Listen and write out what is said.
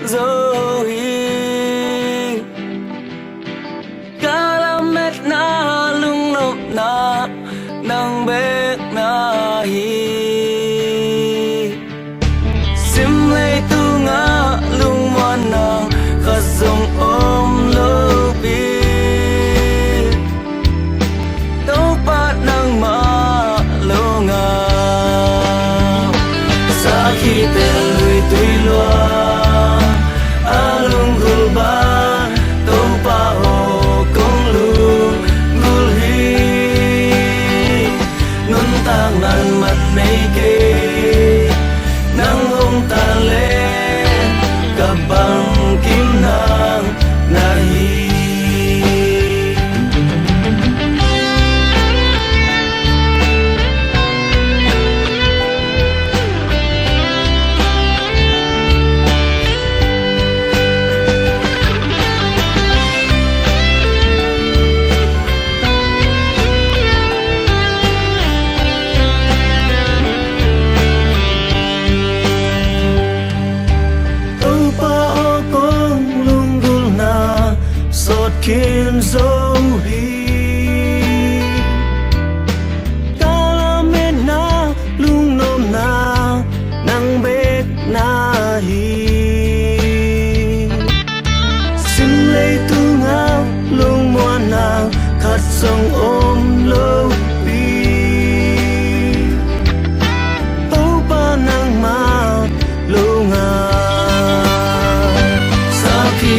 dấu Kalamet na lungnop na nang bek na hi Simlay tu nga lungman na khazong lopi Tau pa nang malunga Sa khitel lui tui loa Alung gulba Tau pa ho kong lu Ngul hi Nun tang nan mat nei ke Nang hong ta le Kabang kim nang nahi Kim dấu hi Kalamet na lung nom na nang bek na hi Sim lay tu nga lung muan na khát sông lâu pi Tau pa nang ma lu nga Sa khi